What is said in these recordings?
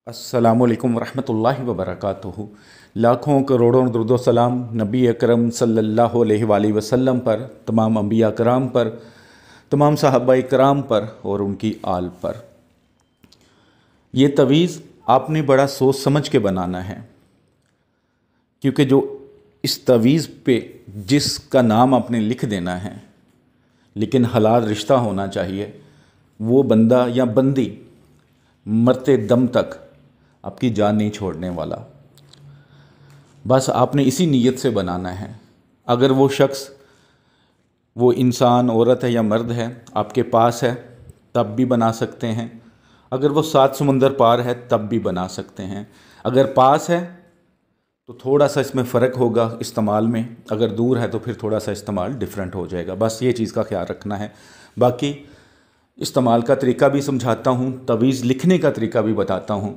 अस्सलामुअलैकुम रहमतुल्लाहि व बरकातुहू। लाखों करोड़ों दुरूद सलाम नबी अकरम सल्लल्लाहु अलैहि वसल्लम पर, तमाम अंबिया कराम पर, तमाम सहाबा कराम पर और उनकी आल पर। ये तवीज़ आपने बड़ा सोच समझ के बनाना है, क्योंकि जो इस तवीज़ पे जिसका नाम आपने लिख देना है लेकिन हलाल रिश्ता होना चाहिए, वो बंदा या बंदी मरते दम तक आपकी जान नहीं छोड़ने वाला। बस आपने इसी नीयत से बनाना है। अगर वो शख्स, वो इंसान, औरत है या मर्द है, आपके पास है तब भी बना सकते हैं। अगर वो 7 समुंदर पार है तब भी बना सकते हैं। अगर पास है तो थोड़ा सा इसमें फ़र्क होगा इस्तेमाल में, अगर दूर है तो फिर थोड़ा सा इस्तेमाल डिफरेंट हो जाएगा। बस ये चीज़ का ख्याल रखना है। बाकी इस्तेमाल का तरीका भी समझाता हूँ, तवीज़ लिखने का तरीका भी बताता हूँ,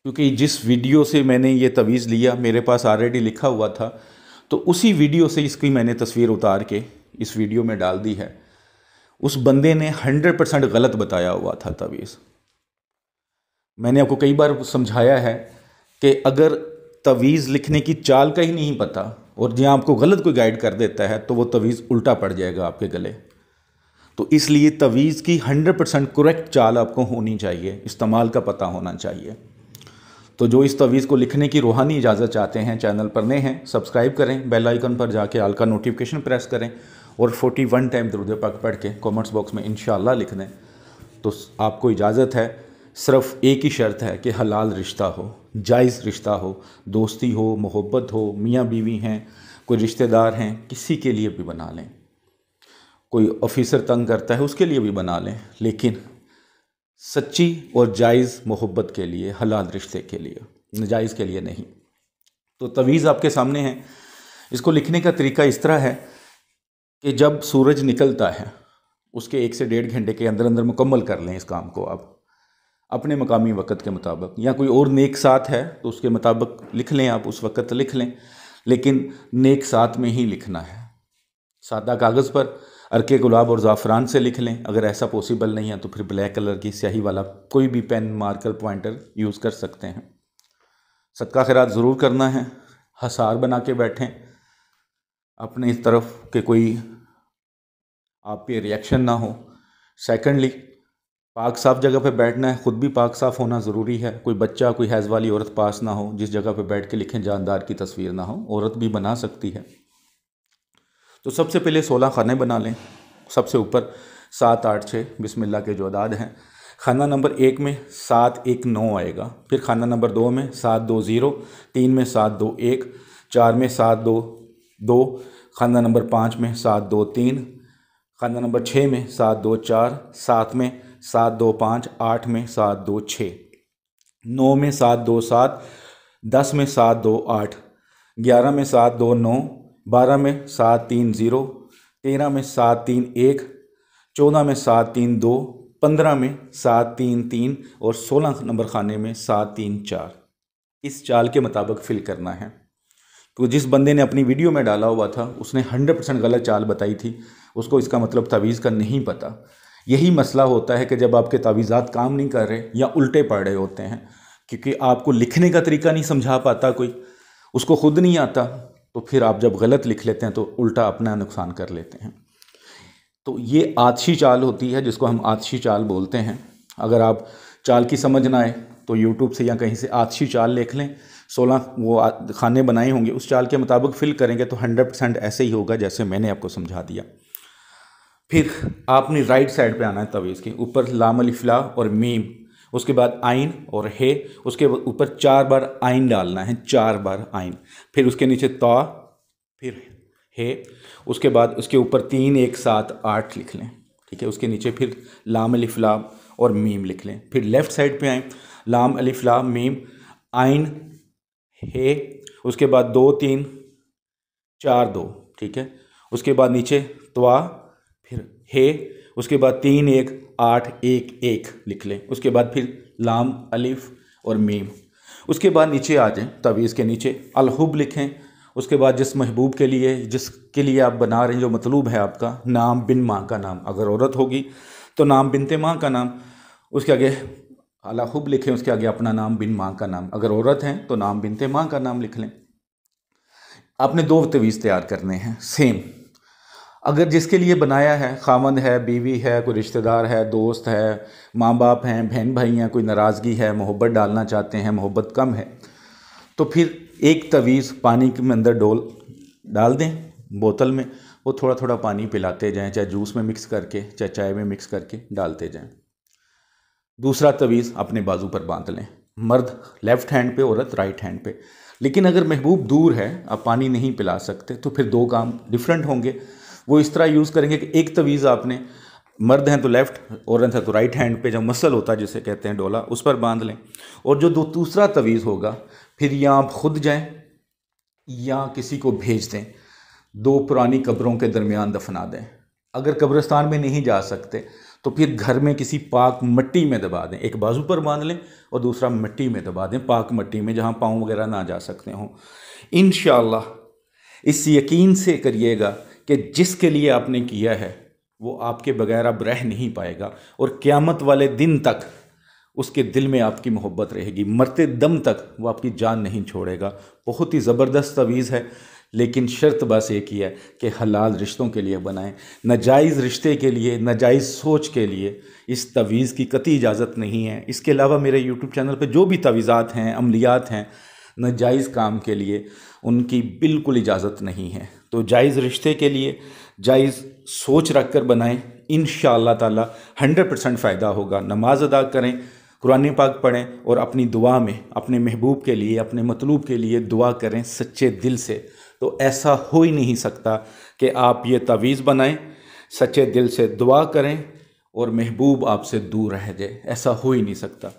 क्योंकि जिस वीडियो से मैंने ये तवीज़ लिया मेरे पास ऑलरेडी लिखा हुआ था, तो उसी वीडियो से इसकी मैंने तस्वीर उतार के इस वीडियो में डाल दी है। उस बंदे ने 100% गलत बताया हुआ था तवीज़। मैंने आपको कई बार समझाया है कि अगर तवीज़ लिखने की चाल का ही नहीं पता और जहाँ आपको गलत कोई गाइड कर देता है तो वो तवीज़ उल्टा पड़ जाएगा आपके गले। तो इसलिए तवीज़ की 100% करेक्ट चाल आपको होनी चाहिए, इस्तेमाल का पता होना चाहिए। तो जो इस तवीज़ को लिखने की रूहानी इजाज़त चाहते हैं, चैनल पर नए हैं, सब्सक्राइब करें, बेल आइकन पर जाके आल का नोटिफिकेशन प्रेस करें और 41 टाइम दरूद पाक पढ़ के कमेंट्स बॉक्स में इंशाअल्लाह लिख दें। तो आपको इजाज़त है। सिर्फ़ एक ही शर्त है कि हलाल रिश्ता हो, जायज़ रिश्ता हो, दोस्ती हो, मोहब्बत हो, मियाँ बीवी हैं, कोई रिश्तेदार हैं, किसी के लिए भी बना लें। कोई ऑफिसर तंग करता है उसके लिए भी बना लें, लेकिन सच्ची और जायज़ मोहब्बत के लिए, हलाल रिश्ते के लिए, नाजायज़ के लिए नहीं। तो तवीज़ आपके सामने है। इसको लिखने का तरीका इस तरह है कि जब सूरज निकलता है उसके 1 से 1.5 घंटे के अंदर अंदर मुकम्मल कर लें इस काम को। आप अपने मकामी वक़्त के मुताबिक, या कोई और नेक साथ है तो उसके मुताबिक लिख लें, आप उस वक़्त लिख लें, लेकिन नेक साथ में ही लिखना है। सादा कागज़ पर अर्के गुलाब और ज़ाफ़रान से लिख लें। अगर ऐसा पॉसिबल नहीं है तो फिर ब्लैक कलर की स्याही वाला कोई भी पेन, मार्कर, पॉइंटर यूज़ कर सकते हैं। सदका खैरात ज़रूर करना है। हसार बना के बैठें अपने इस तरफ कि कोई आप पे रिएक्शन ना हो। सेकंडली, पाक साफ़ जगह पे बैठना है, ख़ुद भी पाक साफ़ होना ज़रूरी है। कोई बच्चा, कोई हैज़ वाली औरत पास ना हो जिस जगह पे बैठ के लिखें जानदार की तस्वीर ना हो। औरत भी बना सकती है। तो सबसे पहले 16 खाने बना लें। सबसे ऊपर 7, 8, 6 बिस्मिल्लाह के जो अदाद हैं। खाना नंबर 1 में 7, 1, 9 आएगा। फिर खाना नंबर 2 में 7, 2, 0, 3 में 7, 2, 1, 4 में 7, 2, 2, खाना नंबर 5 में 7, 2, 3, खाना नंबर 6 में 7, 2, 4, 7 में 7, 2, 5, 8 में 7, 2, 6, 9 में 7, 2, 7, 10 में 7, 2, 8, 11 में 7, 2, 9, 12 में 7, 3, 0, 13 में 7, 3, 1, 14 में 7, 3, 2, 15 में 7, 3, 3 और 16 नंबर खाने में 7, 3, 4। इस चाल के मुताबिक फिल करना है। तो जिस बंदे ने अपनी वीडियो में डाला हुआ था उसने 100% गलत चाल बताई थी, उसको इसका मतलब तवीज़ का नहीं पता। यही मसला होता है कि जब आपके तावीज़ात काम नहीं कर रहे या उल्टे पड़ रहे होते हैं, क्योंकि आपको लिखने का तरीका नहीं समझा पाता, कोई उसको खुद नहीं आता, तो फिर आप जब गलत लिख लेते हैं तो उल्टा अपना नुकसान कर लेते हैं। तो ये आतशी चाल होती है जिसको हम आतशी चाल बोलते हैं। अगर आप चाल की समझ ना आए तो यूट्यूब से या कहीं से आतशी चाल लिख लें। 16 वो खाने बनाए होंगे, उस चाल के मुताबिक फिल करेंगे तो 100% ऐसे ही होगा जैसे मैंने आपको समझा दिया। फिर आपने राइट साइड पे आना है तवीज़ के ऊपर, लाम अलिफ ला और मीम, उसके बाद आइन और हे, उसके ऊपर 4 बार आइन डालना है, 4 बार आइन। फिर उसके नीचे ता, फिर हे, उसके बाद उसके ऊपर 3, 1, 7, 8 लिख लें। ठीक है, उसके नीचे फिर लाम अलिफ लाम और मीम लिख लें। फिर लेफ़्ट साइड पे आएँ, लाम अलिफ लाम मीम आइन हे, उसके बाद 2, 3, 4, 2। ठीक है, उसके बाद नीचे त्वा, फिर हे, उसके बाद 3, 1, 8, 1, 1 लिख लें। उसके बाद फिर लाम अलिफ और मीम। उसके बाद नीचे आ जाएं, तवीज़ के नीचे अलहुब लिखें। उसके बाद जिस महबूब के लिए, जिसके लिए आप बना रहे हैं, जो मतलूब है आपका, नाम बिन माँ का नाम, अगर औरत होगी तो नाम बिनते माँ का नाम। उसके आगे आला हुब लिखें, उसके आगे अपना नाम बिन माँ का नाम, अगर औरत हैं तो नाम बिनते माँ का नाम लिख लें। आपने 2 तवीज़ तैयार करने हैं सेम। अगर जिसके लिए बनाया है खामंद है, बीवी है, कोई रिश्तेदार है, दोस्त है, माँ बाप हैं, बहन भाई हैं, कोई नाराज़गी है, मोहब्बत डालना चाहते हैं, मोहब्बत कम है, तो फिर एक तवीज़ पानी के अंदर डाल दें बोतल में, वो थोड़ा थोड़ा पानी पिलाते जाएं, चाहे जूस में मिक्स करके चाहे चाय में मिक्स करके डालते जाएं। दूसरा तवीज़ अपने बाजू पर बांध लें, मर्द लेफ़्ट हैंड पे, औरत राइट हैंड पे। लेकिन अगर महबूब दूर है, आप पानी नहीं पिला सकते, तो फिर 2 काम डिफरेंट होंगे। वो इस तरह यूज़ करेंगे कि एक तवीज़ आपने, मर्द हैं तो लेफ़्ट, औरत है तो राइट हैंड पे, जो मसल होता है जिसे कहते हैं डोला, उस पर बांध लें। और जो दूसरा तवीज़ होगा, फिर या आप खुद जाएं या किसी को भेज दें, 2 पुरानी कब्रों के दरमियान दफना दें। अगर कब्रिस्तान में नहीं जा सकते तो फिर घर में किसी पाक मिट्टी में दबा दें, एक बाजू पर बांध लें और दूसरा मिट्टी में दबा दें, पाक मिट्टी में, जहाँ पाँव वगैरह ना जा सकते हों। इंशाअल्लाह इस यकीन से करिएगा कि जिसके लिए आपने किया है वो आपके बगैर अब रह नहीं पाएगा, और क़यामत वाले दिन तक उसके दिल में आपकी मोहब्बत रहेगी, मरते दम तक वो आपकी जान नहीं छोड़ेगा। बहुत ही ज़बरदस्त तवीज़ है, लेकिन शर्त बस एक ही है कि हलाल रिश्तों के लिए बनाएं। नाजायज़ रिश्ते के लिए, नाजायज़ सोच के लिए इस तवीज़ की कतई इजाज़त नहीं है। इसके अलावा मेरे यूट्यूब चैनल पे जो भी तवीज़ात हैं, अमलियात हैं नाजायज़ काम के लिए, उनकी बिल्कुल इजाज़त नहीं है। तो जायज़ रिश्ते के लिए जायज़ सोच रख कर बनाएँ, इंशाअल्लाह ताला 100% फ़ायदा होगा। नमाज अदा करें, कुरान पाक पढ़ें और अपनी दुआ में अपने महबूब के लिए, अपने मतलूब के लिए दुआ करें सच्चे दिल से। तो ऐसा हो ही नहीं सकता कि आप ये तवीज़ बनाएं, सच्चे दिल से दुआ करें और महबूब आपसे दूर रह जाए, ऐसा हो ही नहीं सकता।